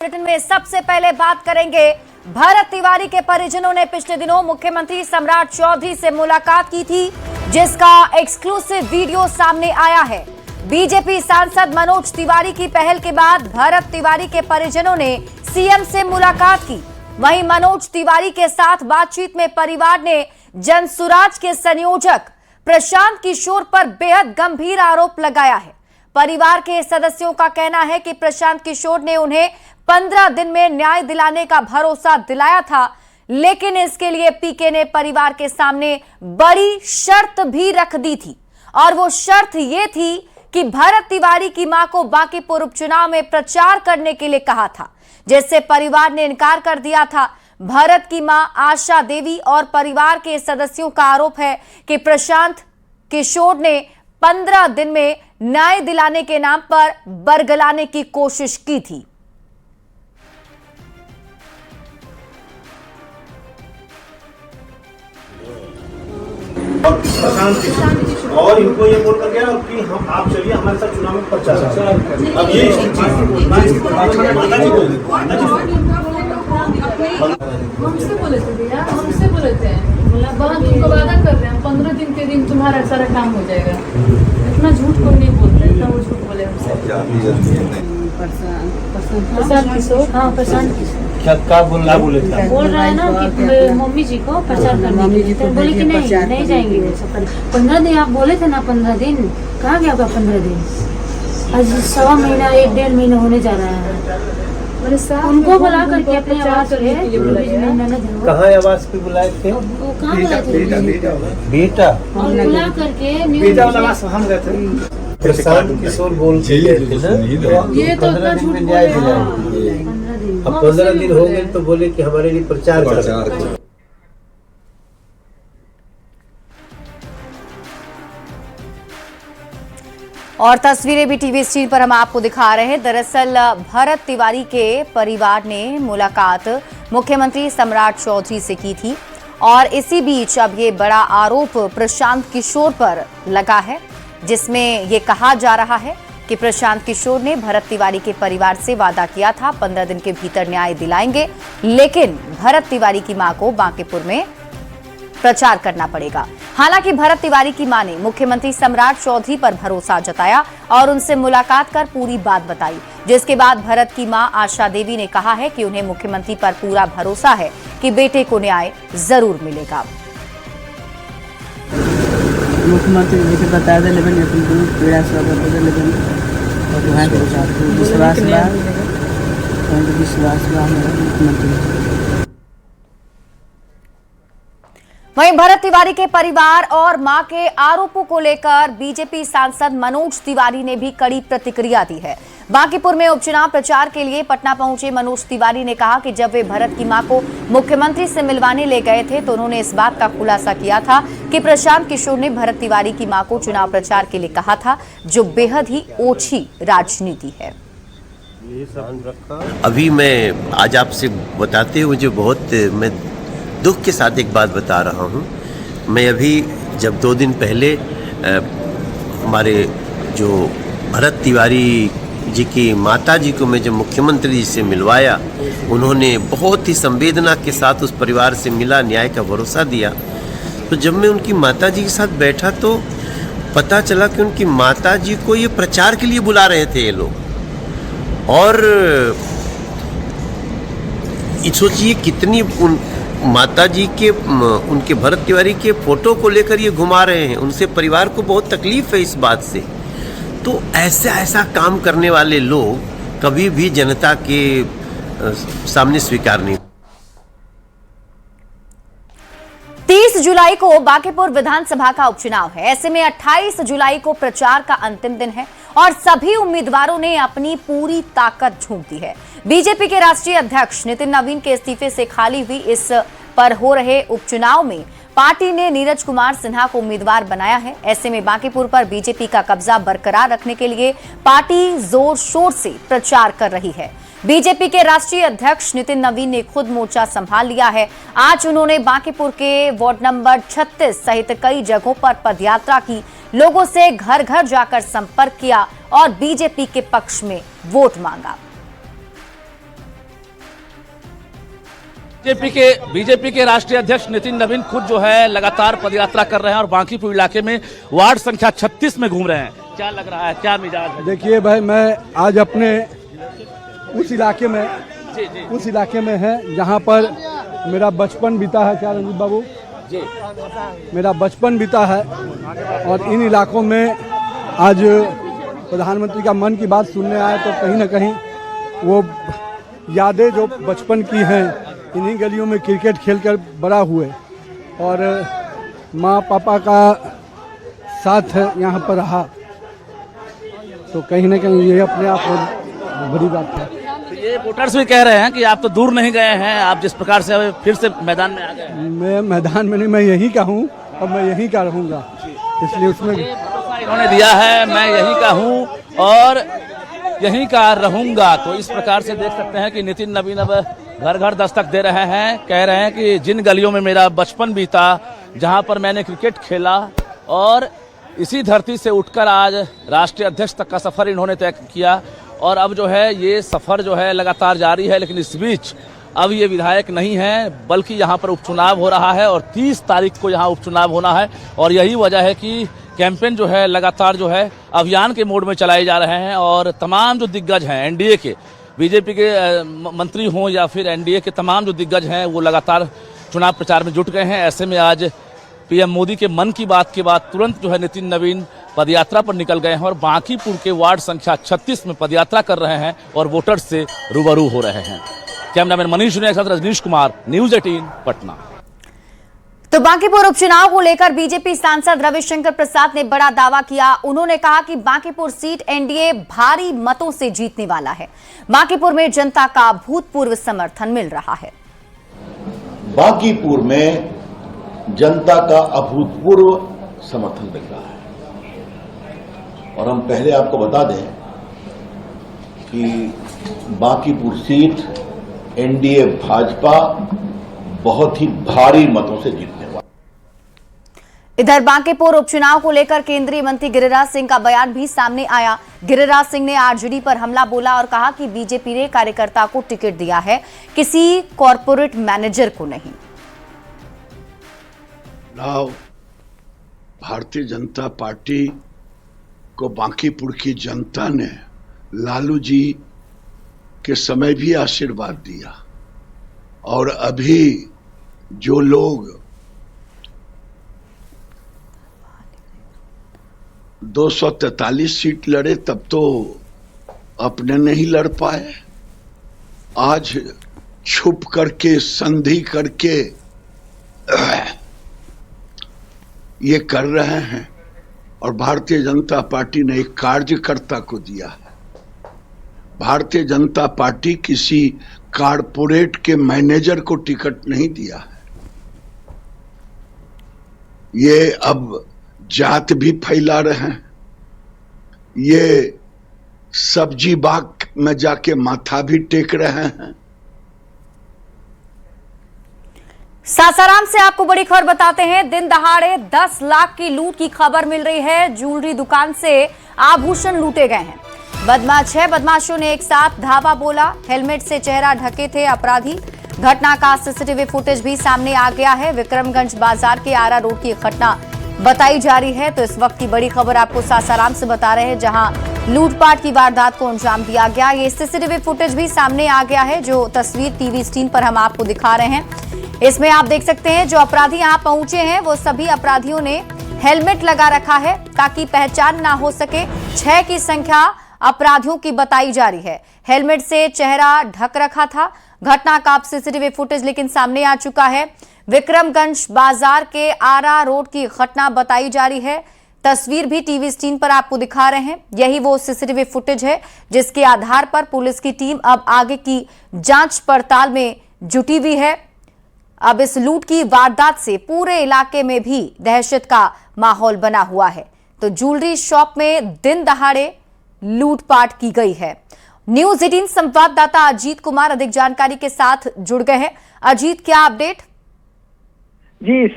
Bulletin में सबसे पहले बात करेंगे भरत तिवारी के परिजनों ने पिछले दिनों मुख्यमंत्री सम्राट चौधरी से मुलाकात की थी, जिसका एक्सक्लूसिव वीडियो सामने आया है। बीजेपी सांसद मनोज तिवारी की पहल के बाद भरत तिवारी के परिजनों ने सीएम से मुलाकात की। वहीं मनोज तिवारी के साथ बातचीत में परिवार ने जनसुराज के संयोजक प्रशांत किशोर पर बेहद गंभीर आरोप लगाया है। परिवार के सदस्यों का कहना है कि प्रशांत किशोर ने उन्हें 15 दिन में न्याय दिलाने का भरोसा दिलाया था, लेकिन इसके लिए पीके ने परिवार के सामने बड़ी शर्त भी रख दी थी और वो शर्त ये थी कि भरत तिवारी की मां को बांकीपुर उपचुनाव में प्रचार करने के लिए कहा था, जिससे परिवार ने इनकार कर दिया था। भरत की मां आशा देवी और परिवार के सदस्यों का आरोप है कि प्रशांत किशोर ने 15 दिन में न्याय दिलाने के नाम पर बरगलाने की कोशिश की थी। और इनको ये बोल कर गया कि हम आप चलिए हमारे साथ चुनाव में प्रचार। अब ये हमसे बोले थे भैया, हमसे बोले थे बहुत तुमको वादा कर रहे हैं 15 दिन के दिन तुम्हारा सारा काम हो जाएगा। इतना झूठ कोई नहीं बोल रहे, इतना वो झूठ बोले हमसे। प्रशांत किशोर, हाँ प्रशांत किशोर क्या बोल रहा है ना कि मम्मी जी को प्रचार करने के लिए, तो बोले कि नहीं जाएंगे वो सब। 15 दिन आप बोले थे ना, 15 दिन कहाँ गया आपका 15 दिन? आज 1.25 महीना 1.5 महीना होने जा रहा है। उनको बुला करके अपने आवास कहाँ आवास पे बुलाए थे? वो कहाँ बुलाए थे? बेटा और बुला करके हम गए थे। प्रशांत किशोर बोल के गए थे ना, ये तो 15 दिन में न्याय दिलाएंगे। अब 15 दिन हो गए तो बोले कि हमारे लिए प्रचार करें। और तस्वीरें भी टीवी स्क्रीन पर हम आपको दिखा रहे हैं। दरअसल भरत तिवारी के परिवार ने मुलाकात मुख्यमंत्री सम्राट चौधरी से की थी और इसी बीच अब ये बड़ा आरोप प्रशांत किशोर पर लगा है, जिसमें ये कहा जा रहा है कि प्रशांत किशोर ने भरत तिवारी के परिवार से वादा किया था 15 दिन के भीतर न्याय दिलाएंगे, लेकिन भरत तिवारी की मां को बांकीपुर में प्रचार करना पड़ेगा। हालांकि भरत तिवारी की मां ने मुख्यमंत्री सम्राट चौधरी पर भरोसा जताया और उनसे मुलाकात कर पूरी बात बताई, जिसके बाद भरत की मां आशा देवी ने कहा है कि उन्हें मुख्यमंत्री पर पूरा भरोसा है कि बेटे को न्याय जरूर मिलेगा। मुख्यमंत्री जी के बता दे लेकिन अपन को पीड़ा स्वागत बदल लेकिन और वहां के विश्वास बा मुख्यमंत्री। वहीं भरत तिवारी के परिवार और मां के आरोपों को लेकर बीजेपी सांसद मनोज तिवारी ने भी कड़ी प्रतिक्रिया दी है। बांकीपुर में उपचुनाव प्रचार के लिए पटना पहुंचे मनोज तिवारी ने कहा कि जब वे भरत की मां को मुख्यमंत्री से मिलवाने ले गए थे तो उन्होंने इस बात का खुलासा किया था कि प्रशांत किशोर ने भरत तिवारी की मां को चुनाव प्रचार के लिए कहा था, जो बेहद ही ओछी राजनीति है। अभी मैं आज आपसे बताते हुए जो बहुत मैं दुख के साथ एक बात बता रहा हूँ। मैं अभी जब 2 दिन पहले हमारे जो भरत तिवारी जी की माता जी को मैं जब मुख्यमंत्री जी से मिलवाया, उन्होंने बहुत ही संवेदना के साथ उस परिवार से मिला, न्याय का भरोसा दिया। तो जब मैं उनकी माता जी के साथ बैठा तो पता चला कि उनकी माता जी को ये प्रचार के लिए बुला रहे थे ये लोग। और सोचिए कितनी माता जी के उनके भरत तिवारी के फोटो को लेकर ये घुमा रहे हैं। उनसे परिवार को बहुत तकलीफ है इस बात से। तो ऐसा काम करने वाले लोग कभी भी जनता के सामने स्वीकार नहीं। 30 जुलाई को बांकीपुर विधानसभा का उपचुनाव है। ऐसे में 28 जुलाई को प्रचार का अंतिम दिन है और सभी उम्मीदवारों ने अपनी पूरी ताकत झोंक दी है। बीजेपी के राष्ट्रीय अध्यक्ष नितिन नवीन के इस्तीफे से खाली हुई इस पर हो रहे उपचुनाव में पार्टी ने नीरज कुमार सिन्हा को उम्मीदवार बनाया है। ऐसे में बांकीपुर पर बीजेपी का कब्जा बरकरार रखने के लिए पार्टी जोर शोर से प्रचार कर रही है। बीजेपी के राष्ट्रीय अध्यक्ष नितिन नवीन ने खुद मोर्चा संभाल लिया है। आज उन्होंने बांकीपुर के वार्ड नंबर 36 सहित कई जगहों पर पदयात्रा की, लोगों से घर घर जाकर संपर्क किया और बीजेपी के पक्ष में वोट मांगा। बीजेपी के राष्ट्रीय अध्यक्ष नितिन नवीन खुद जो है लगातार पदयात्रा कर रहे हैं और बांकीपुर इलाके में वार्ड संख्या 36 में घूम रहे हैं। क्या लग रहा है, क्या मिजाज है? देखिए भाई, मैं आज अपने उस इलाके में है जहां पर मेरा बचपन बीता है। क्या रंजीत बाबू जी, मेरा बचपन बीता है और इन इलाकों में आज प्रधानमंत्री का मन की बात सुनने आए तो कहीं ना कहीं वो यादें जो बचपन की हैं, इन्हीं गलियों में क्रिकेट खेलकर बड़ा हुए और माँ पापा का साथ यहाँ पर रहा, तो कहीं ना कहीं ये अपने आप में बड़ी बात है। तो ये वोटर्स भी कह रहे हैं कि आप तो दूर नहीं गए हैं, आप जिस प्रकार से अब फिर से मैदान में आ गए। मैं मैदान में नहीं, मैं यहीं का हूँ और मैं यहीं का रहूँगा, इसलिए उसमें इन्होंने दिया है, मैं यहीं का हूँ और यहीं का रहूंगा। तो इस प्रकार से देख सकते हैं कि नितिन नवीन अब घर घर दस्तक दे रहे हैं, कह रहे हैं कि जिन गलियों में मेरा बचपन बीता, जहां पर मैंने क्रिकेट खेला और इसी धरती से उठकर आज राष्ट्रीय अध्यक्ष तक का सफर इन्होंने तय किया और अब जो है ये सफर जो है लगातार जारी है। लेकिन इस बीच अब ये विधायक नहीं है, बल्कि यहाँ पर उपचुनाव हो रहा है और 30 तारीख को यहाँ उपचुनाव होना है और यही वजह है कि कैंपेन जो है लगातार जो है अभियान के मोड में चलाए जा रहे हैं और तमाम जो दिग्गज हैं एनडीए के, बीजेपी के मंत्री हों या फिर एनडीए के तमाम जो दिग्गज हैं वो लगातार चुनाव प्रचार में जुट गए हैं। ऐसे में आज पीएम मोदी के मन की बात के बाद तुरंत जो है नितिन नवीन पदयात्रा पर निकल गए हैं और बांकीपुर के वार्ड संख्या 36 में पदयात्रा कर रहे हैं और वोटर्स से रूबरू हो रहे हैं। कैमरामैन मनीष के साथ रजनीश कुमार, न्यूज 18 पटना। तो बांकीपुर उपचुनाव को लेकर बीजेपी सांसद रविशंकर प्रसाद ने बड़ा दावा किया। उन्होंने कहा कि बांकीपुर सीट एनडीए भारी मतों से जीतने वाला है। बांकीपुर में जनता का भूतपूर्व समर्थन मिल रहा है। बांकीपुर में जनता का अभूतपूर्व समर्थन मिल रहा है और हम पहले आपको बता दें कि बांकीपुर सीट एनडीए भाजपा बहुत ही भारी मतों से जीतने वाला। इधर बांकीपुर उपचुनाव को लेकर केंद्रीय मंत्री गिरिराज सिंह का बयान भी सामने आया। गिरिराज सिंह ने आरजेडी पर हमला बोला और कहा कि बीजेपी ने कार्यकर्ता को टिकट दिया है, किसी कॉर्पोरेट मैनेजर को नहीं। भारतीय जनता पार्टी को बांकीपुर की जनता ने लालू जी के समय भी आशीर्वाद दिया और अभी जो लोग 243 सीट लड़े तब तो अपने नहीं लड़ पाए, आज छुप करके संधि करके ये कर रहे हैं और भारतीय जनता पार्टी ने एक कार्यकर्ता को दिया है। भारतीय जनता पार्टी किसी कारपोरेट के मैनेजर को टिकट नहीं दिया है। ये अब जात भी फैला रहे हैं, ये सब्जी बाग में जाके माथा भी टेक रहे हैं। सासाराम से आपको बड़ी खबर बताते हैं। दिन दहाड़े 10 लाख की लूट की खबर मिल रही है। ज्वेलरी दुकान से आभूषण लूटे गए हैं। 6 बदमाशों ने एक साथ धावा बोला, हेलमेट से चेहरा ढके थे अपराधी। घटना का सीसीटीवी फुटेज भी सामने आ गया है। विक्रमगंज बाजार के आरा रोड की घटना बताई जा रही है। तो इस वक्त की बड़ी खबर आपको सासाराम से बता रहे हैं, जहां लूटपाट की वारदात को अंजाम दिया गया। ये सीसीटीवी फुटेज भी सामने आ गया है, जो तस्वीर टीवी स्क्रीन पर हम आपको दिखा रहे हैं। इसमें आप देख सकते हैं जो अपराधी यहां पहुंचे हैं वो सभी अपराधियों ने हेलमेट लगा रखा है ताकि पहचान ना हो सके। 6 की संख्या अपराधियों की बताई जा रही है। हेलमेट से चेहरा ढक रखा था। घटना का सीसीटीवी फुटेज लेकिन सामने आ चुका है। विक्रमगंज बाजार के आरा रोड की घटना बताई जा रही है। तस्वीर भी टीवी स्क्रीन पर आपको दिखा रहे हैं। यही वो सीसीटीवी फुटेज है जिसके आधार पर पुलिस की टीम अब आगे की जांच पड़ताल में जुटी हुई है। अब इस लूट की वारदात से पूरे इलाके में भी दहशत का माहौल बना हुआ है। तो ज्वेलरी शॉप में दिन दहाड़े लूटपाट की गई है। न्यूज 18 संवाददाता अजीत कुमार अधिक जानकारी के साथ जुड़ गए हैं। अजीत, क्या अपडेट? जी, इस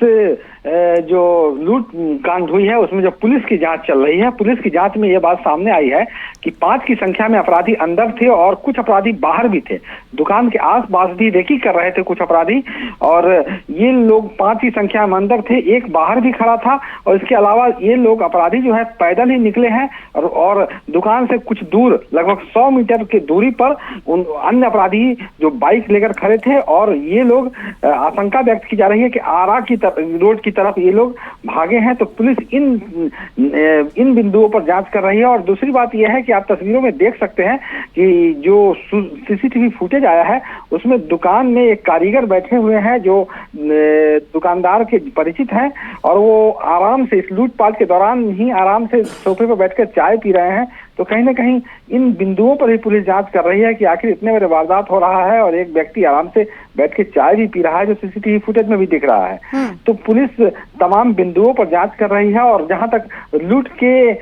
जो लूट कांड हुई है उसमें जो पुलिस की जांच चल रही है, पुलिस की जांच में ये बात सामने आई है कि 5 की संख्या में अपराधी अंदर थे और कुछ अपराधी बाहर भी थे। दुकान के आसपास भी रेकी कर रहे थे कुछ अपराधी, और ये लोग 5 की संख्या में अंदर थे, एक बाहर भी खड़ा था। और इसके अलावा ये लोग अपराधी जो है पैदल ही निकले हैं और दुकान से कुछ दूर लगभग 100 मीटर की दूरी पर उन अन्य अपराधी जो बाइक लेकर खड़े थे, और ये लोग आशंका व्यक्त की जा रही है कि आरा की रोड की तरफ ये लोग भागे हैं। तो पुलिस इन बिंदुओं पर जांच कर रही है। और दूसरी बात यह है कि आप तस्वीरों में देख सकते हैं कि जो सीसीटीवी फुटेज आया है उसमें दुकान में एक कारीगर बैठे हुए हैं जो दुकानदार के परिचित हैं, और वो आराम से इस लूटपाट के दौरान ही आराम से सोफे पर बैठकर चाय पी रहे हैं। तो कहीं ना कहीं इन बिंदुओं पर ही पुलिस जांच कर रही है कि आखिर इतने बड़े वारदात हो रहा है और एक व्यक्ति आराम से बैठ के चाय भी पी रहा है, जो सीसीटीवी फुटेज में भी दिख रहा है। तो पुलिस तमाम बिंदुओं पर जांच कर रही है। और जहां तक लूट के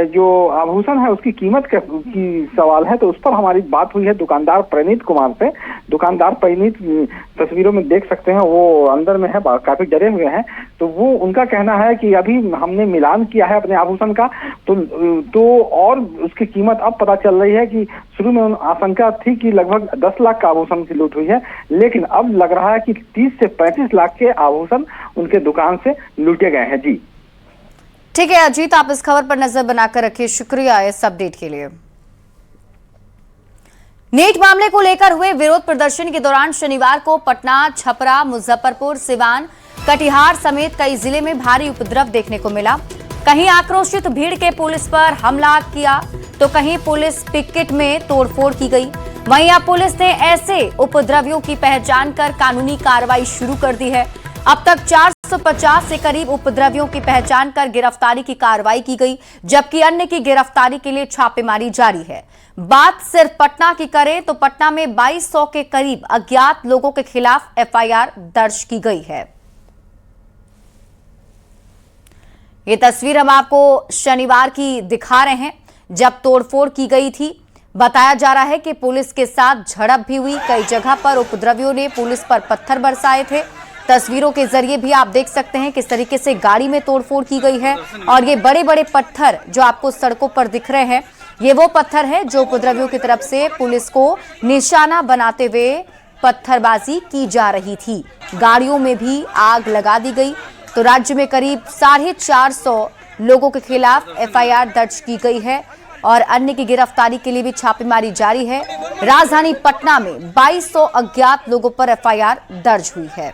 जो आभूषण है उसकी कीमत की सवाल है, तो उस पर हमारी बात हुई है दुकानदार परिणीत कुमार से। दुकानदार परिणीत तस्वीरों में देख सकते हैं, वो अंदर में है, काफी डरे हुए हैं। तो वो उनका कहना है कि अभी हमने मिलान किया है अपने आभूषण का, तो और उसकी कीमत अब पता चल रही है कि शुरू में आशंका थी कि लगभग 10 लाख का आभूषण की लूट हुई है, लेकिन अब लग रहा है कि 30 से 35 लाख के आभूषण उनके दुकान से लूटे गए हैं। जी ठीक है अजीत, आप इस खबर पर नजर बनाकर रखिए। शुक्रिया इस अपडेट के लिए। नीट मामले को लेकर हुए विरोध प्रदर्शन के दौरान शनिवार को पटना, छपरा, मुजफ्फरपुर, सिवान, कटिहार समेत कई जिले में भारी उपद्रव देखने को मिला। कहीं आक्रोशित भीड़ के पुलिस पर हमला किया तो कहीं पुलिस पिकेट में तोड़फोड़ की गई। वहीं अब पुलिस ने ऐसे उपद्रवियों की पहचान कर कानूनी कार्रवाई शुरू कर दी है। अब तक 450 से करीब उपद्रवियों की पहचान कर गिरफ्तारी की कार्रवाई की गई, जबकि अन्य की गिरफ्तारी के लिए छापेमारी जारी है। बात सिर्फ पटना की करें तो पटना में 2200 के करीब अज्ञात लोगों के खिलाफ एफआईआर दर्ज की गई है। ये तस्वीर हम आपको शनिवार की दिखा रहे हैं, जब तोड़फोड़ की गई थी। बताया जा रहा है कि पुलिस के साथ झड़प भी हुई। कई जगह पर उपद्रवियों ने पुलिस पर पत्थर बरसाए थे। तस्वीरों के जरिए भी आप देख सकते हैं किस तरीके से गाड़ी में तोड़फोड़ की गई है। और ये बड़े बड़े पत्थर जो आपको सड़कों पर दिख रहे हैं, ये वो पत्थर है जो उपद्रवियों की तरफ से पुलिस को निशाना बनाते हुए पत्थरबाजी की जा रही थी। गाड़ियों में भी आग लगा दी गई। तो राज्य में करीब 450 लोगों के खिलाफ एफआईआर दर्ज की गई है और अन्य की गिरफ्तारी के लिए भी छापेमारी जारी है। राजधानी पटना में 2200 अज्ञात लोगों पर एफआईआर दर्ज हुई है।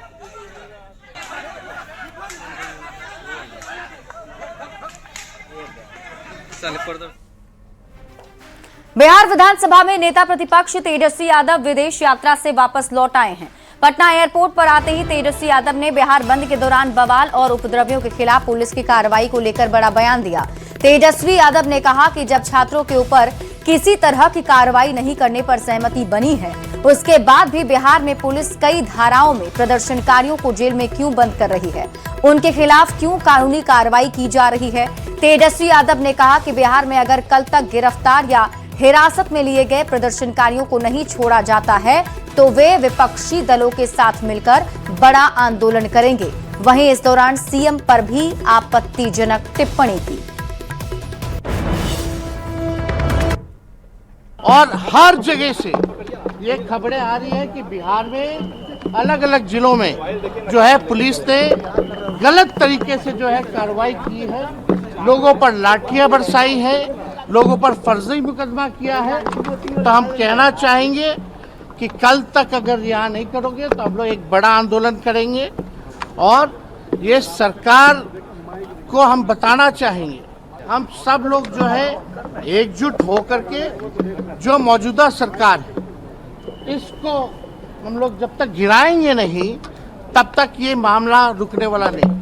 बिहार विधानसभा में नेता प्रतिपक्ष तेजस्वी यादव विदेश यात्रा से वापस लौट आए हैं। पटना एयरपोर्ट पर आते ही तेजस्वी यादव ने बिहार बंद के दौरान बवाल और उपद्रवियों के खिलाफ पुलिस की कार्रवाई को लेकर बड़ा बयान दिया। तेजस्वी यादव ने कहा कि जब छात्रों के ऊपर किसी तरह की कार्रवाई नहीं करने पर सहमति बनी है, उसके बाद भी बिहार में पुलिस कई धाराओं में प्रदर्शनकारियों को जेल में क्यों बंद कर रही है, उनके खिलाफ क्यों कानूनी कार्रवाई की जा रही है। तेजस्वी यादव ने कहा कि बिहार में अगर कल तक गिरफ्तार या हिरासत में लिए गए प्रदर्शनकारियों को नहीं छोड़ा जाता है तो वे विपक्षी दलों के साथ मिलकर बड़ा आंदोलन करेंगे। वहीं इस दौरान सीएम पर भी आपत्तिजनक टिप्पणी की। और हर जगह से ये खबरें आ रही है कि बिहार में अलग अलग जिलों में जो है पुलिस ने गलत तरीके से जो है कार्रवाई की है, लोगों पर लाठियां बरसाई है, लोगों पर फर्जी मुकदमा किया है। तो हम कहना चाहेंगे कि कल तक अगर रिहा नहीं करोगे तो हम लोग एक बड़ा आंदोलन करेंगे और ये सरकार को हम बताना चाहेंगे, हम सब लोग जो है एकजुट होकर के जो मौजूदा सरकार है इसको हम लोग जब तक गिराएंगे नहीं तब तक ये मामला रुकने वाला नहीं।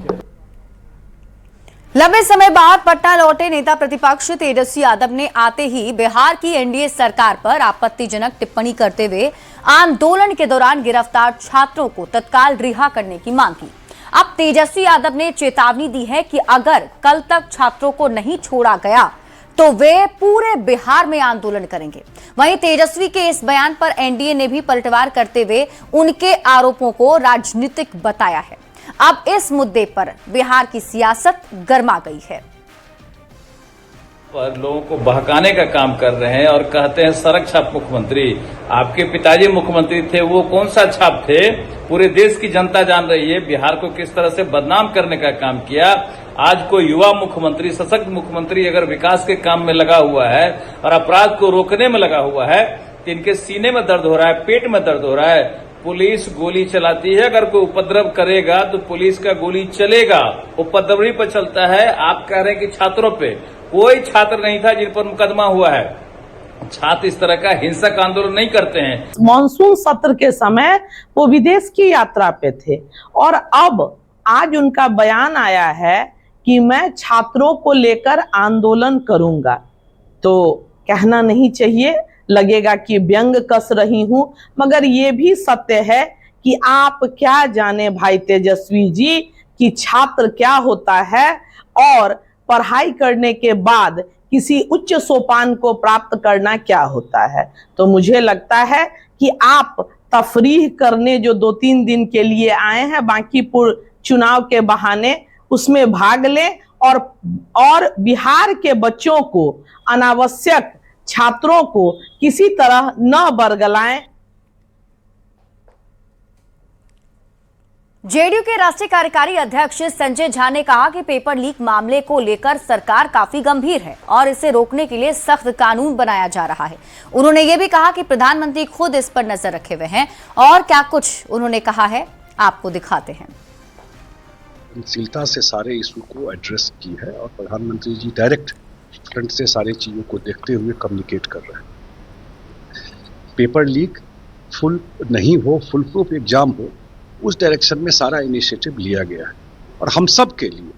लंबे समय बाद पटना लौटे नेता प्रतिपक्ष तेजस्वी यादव ने आते ही बिहार की एनडीए सरकार पर आपत्तिजनक टिप्पणी करते हुए आंदोलन के दौरान गिरफ्तार छात्रों को तत्काल रिहा करने की मांग की। अब तेजस्वी यादव ने चेतावनी दी है कि अगर कल तक छात्रों को नहीं छोड़ा गया तो वे पूरे बिहार में आंदोलन करेंगे। वहीं तेजस्वी के इस बयान पर एनडीए ने भी पलटवार करते हुए उनके आरोपों को राजनीतिक बताया है। अब इस मुद्दे पर बिहार की सियासत गर्मा गई है। पर लोगों को बहकाने का काम कर रहे हैं और कहते हैं सड़क छाप मुख्यमंत्री। आपके पिताजी मुख्यमंत्री थे, वो कौन सा छाप थे? पूरे देश की जनता जान रही है बिहार को किस तरह से बदनाम करने का काम किया। आज कोई युवा मुख्यमंत्री, सशक्त मुख्यमंत्री अगर विकास के काम में लगा हुआ है और अपराध को रोकने में लगा हुआ है तो इनके सीने में दर्द हो रहा है, पेट में दर्द हो रहा है। पुलिस गोली चलाती है, अगर कोई उपद्रव करेगा तो पुलिस का गोली चलेगा, उपद्रवी पर चलता है। आप कह रहे हैं कि छात्रों पे, कोई छात्र नहीं था जिन पर मुकदमा हुआ है। छात्र इस तरह का हिंसक आंदोलन नहीं करते हैं। मॉनसून सत्र के समय वो विदेश की यात्रा पे थे और अब आज उनका बयान आया है कि मैं छात्रों को लेकर आंदोलन करूंगा। तो कहना नहीं चाहिए, लगेगा कि व्यंग कस रही हूं, मगर ये भी सत्य है कि आप क्या जाने भाई तेजस्वी जी कि छात्र क्या होता है और पढ़ाई करने के बाद किसी उच्च सोपान को प्राप्त करना क्या होता है। तो मुझे लगता है कि आप तफरीह करने जो 2-3 दिन के लिए आए हैं बांकीपुर चुनाव के बहाने, उसमें भाग लें और बिहार के बच्चों को, अनावश्यक छात्रों को किसी तरह न बरगलाएं। जेडीयू के राष्ट्रीय कार्यकारी अध्यक्ष संजय झा ने कहा कि पेपर लीक मामले को लेकर सरकार काफी गंभीर है और इसे रोकने के लिए सख्त कानून बनाया जा रहा है। उन्होंने ये भी कहा कि प्रधानमंत्री खुद इस पर नजर रखे हुए हैं और क्या कुछ उन्होंने कहा है आपको दिखाते हैं। संवेदनशीलता से सारे इशू को एड्रेस की है और प्रधानमंत्री जी डायरेक्ट फ्रंट से सारी चीजों को देखते हुए कम्युनिकेट कर रहे हैं। पेपर लीक फुल नहीं हो, फुल प्रूफ एग्जाम हो, उस डायरेक्शन में सारा इनिशिएटिव लिया गया है। और हम सब के लिए,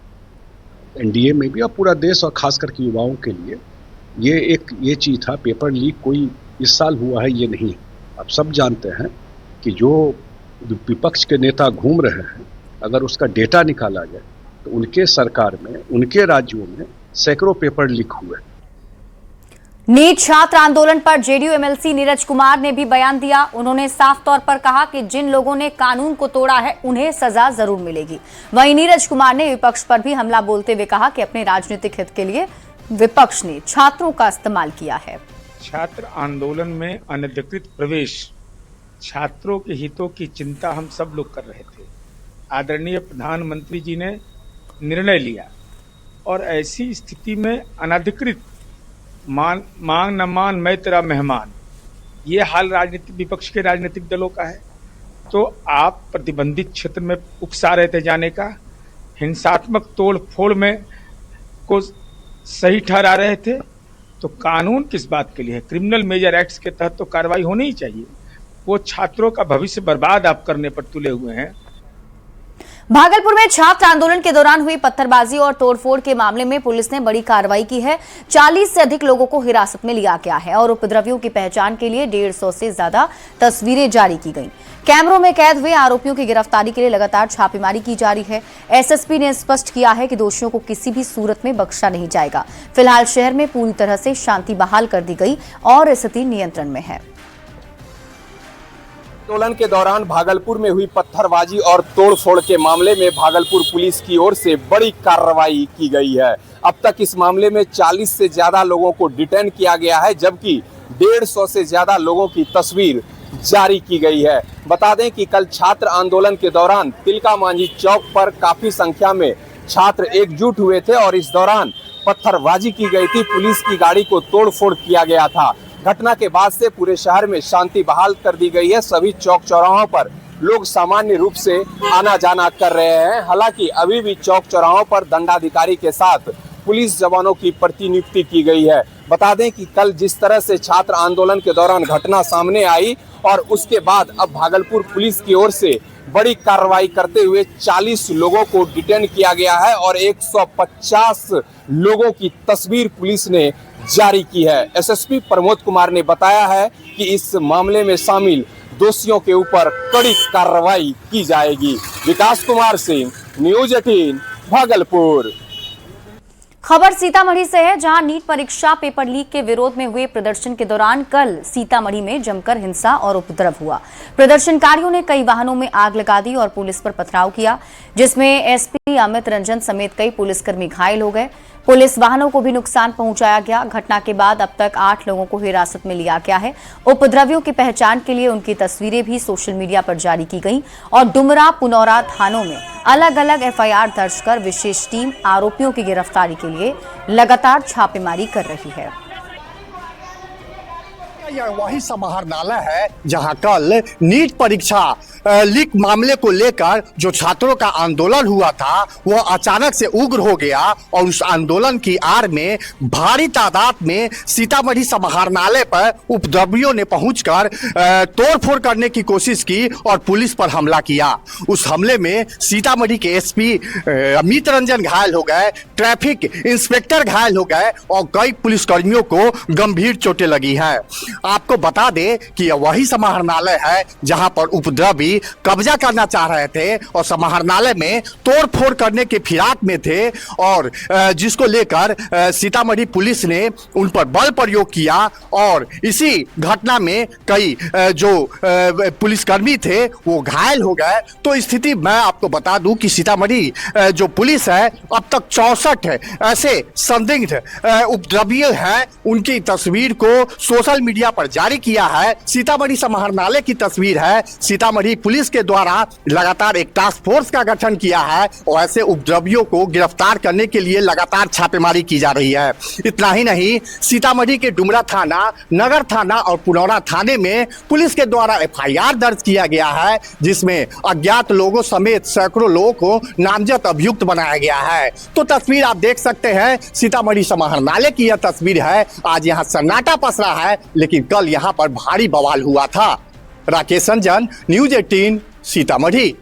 एनडीए में भी और पूरा देश और खास करके युवाओं के लिए ये चीज था, पेपर लीक कोई इस साल हुआ है ये नहीं। आप सब जानते हैं कि जो विपक्ष के नेता घूम रहे हैं, अगर उसका डेटा निकाला जाए तो उनके सरकार में, उनके राज्यों में सैकड़ों पेपर लीक हुए। नीट छात्र आंदोलन पर जेडीयू एमएलसी नीरज कुमार ने भी बयान दिया। उन्होंने साफ तौर पर कहा कि जिन लोगों ने कानून को तोड़ा है उन्हें सजा जरूर मिलेगी। वहीं नीरज कुमार ने विपक्ष पर भी हमला बोलते हुए कहा कि अपने राजनीतिक हित के लिए विपक्ष ने छात्रों का इस्तेमाल किया है। छात्र आंदोलन में अनधिकृत प्रवेश, छात्रों के हितों की चिंता हम सब लोग कर रहे थे। आदरणीय प्रधानमंत्री जी ने निर्णय लिया और ऐसी स्थिति में अनधिकृत मांग न मान मैं तेरा मेहमान, ये हाल राजनीतिक विपक्ष के राजनीतिक दलों का है। तो आप प्रतिबंधित क्षेत्र में उकसा रहे थे जाने का, हिंसात्मक तोड़ फोड़ में को सही ठहरा रहे थे। तो कानून किस बात के लिए है? क्रिमिनल मेजर एक्ट्स के तहत तो कार्रवाई होनी ही चाहिए। वो छात्रों का भविष्य बर्बाद आप करने पर तुले हुए हैं। भागलपुर में छात्र आंदोलन के दौरान हुई पत्थरबाजी और तोड़फोड़ के मामले में पुलिस ने बड़ी कार्रवाई की है। 40 से अधिक लोगों को हिरासत में लिया गया है और उपद्रवियों की पहचान के लिए 150 से ज्यादा तस्वीरें जारी की गईं। कैमरों में कैद हुए आरोपियों की गिरफ्तारी के लिए लगातार छापेमारी की जा रही है। एसएसपी ने स्पष्ट किया है कि दोषियों को किसी भी सूरत में बख्शा नहीं जाएगा। फिलहाल शहर में पूरी तरह से शांति बहाल कर दी गई और स्थिति नियंत्रण में है। आंदोलन के दौरान भागलपुर में हुई पत्थरबाजी और तोड़फोड़ के मामले में भागलपुर पुलिस की ओर से बड़ी कार्रवाई की गई है। अब तक इस मामले में 40 से ज्यादा लोगों को डिटेन किया गया है, जबकि 150 से ज्यादा लोगों की तस्वीर जारी की गई है। बता दें कि कल छात्र आंदोलन के दौरान तिलका मांझी चौक पर काफी संख्या में छात्र एकजुट हुए थे और इस दौरान पत्थरबाजी की गई थी। पुलिस की गाड़ी को तोड़फोड़ किया गया था। घटना के बाद से पूरे शहर में शांति बहाल कर दी गई है। सभी चौक चौराहों पर लोग सामान्य रूप से आना जाना कर रहे हैं। हालांकि अभी भी चौक चौराहों पर दंडाधिकारी के साथ पुलिस जवानों की प्रतिनियुक्ति की गई है। बता दें कि कल जिस तरह से छात्र आंदोलन के दौरान घटना सामने आई और उसके बाद अब भागलपुर पुलिस की ओर से बड़ी कार्रवाई करते हुए 40 लोगों को डिटेन किया गया है और 150 लोगों की तस्वीर पुलिस ने जारी की है। एसएसपी प्रमोद कुमार ने बताया है कि इस मामले में शामिल दोषियों के ऊपर कड़ी कार्रवाई की जाएगी। विकास कुमार सिंह, न्यूज 18 भागलपुर। खबर सीतामढ़ी से है, जहां नीट परीक्षा पेपर लीक के विरोध में हुए प्रदर्शन के दौरान कल सीतामढ़ी में जमकर हिंसा और उपद्रव हुआ। प्रदर्शनकारियों ने कई वाहनों में आग लगा दी और पुलिस पर पथराव किया, जिसमें एसपी अमित रंजन समेत कई पुलिसकर्मी घायल हो गए। पुलिस वाहनों को भी नुकसान पहुंचाया गया। घटना के बाद अब तक 8 लोगों को हिरासत में लिया गया है। उपद्रवियों की पहचान के लिए उनकी तस्वीरें भी सोशल मीडिया पर जारी की गई और डुमरा, पुनौरा थानों में अलग अलग एफआईआर दर्ज कर विशेष टीम आरोपियों की गिरफ्तारी के लिए लगातार छापेमारी कर रही है। यह वही समाहरणालय है जहां कल नीट परीक्षा लीक मामले को लेकर जो छात्रों का आंदोलन हुआ था वह अचानक से उग्र हो गया और उस आंदोलन की आड़ में भारी तादाद में सीतामढ़ी समाहरणालय पर उपद्रवियों ने पहुंचकर तोड़फोड़ करने की कोशिश की और पुलिस पर हमला किया। उस हमले में सीतामढ़ी के एसपी अमित रंजन घायल हो गए, ट्रैफिक इंस्पेक्टर घायल हो गए और कई पुलिसकर्मियों को गंभीर चोटें लगी हैं। आपको बता दें कि यह वही समाहरणालय है जहां पर उपद्रवी कब्जा करना चाह रहे थे और समाहरणालय में तोड़फोड़ करने के फिराक में थे और जिसको लेकर सीतामढ़ी पुलिस ने उन पर बल प्रयोग किया और इसी घटना में कई जो पुलिसकर्मी थे वो घायल हो गए। तो स्थिति मैं आपको बता दूं कि सीतामढ़ी जो पुलिस है अब तक 64 ऐसे संदिग्ध उपद्रवी हैं, उनकी तस्वीर को सोशल मीडिया पर जारी किया है। सीतामढ़ी समाहरणालय की तस्वीर है। सीतामढ़ी पुलिस के द्वारा लगातार एक टास्क फोर्स का गठन किया है और ऐसे उपद्रवियों को गिरफ्तार करने के लिए लगातार छापेमारी की जा रही है। इतना ही नहीं, सीतामढ़ी के डुमरा थाना, नगर थाना और पुनौरा थाने में पुलिस के द्वारा एफआईआर दर्ज किया गया है, जिसमें अज्ञात लोगों समेत सैकड़ों लोगों को नामजद अभियुक्त बनाया गया है। तो तस्वीर आप देख सकते हैं, सीतामढ़ी समाहरणालय की यह तस्वीर है। आज यहाँ सन्नाटा पसरा है, लेकिन कल यहाँ पर भारी बवाल हुआ था। राकेश रंजन, न्यूज़ 18, सीतामढ़ी।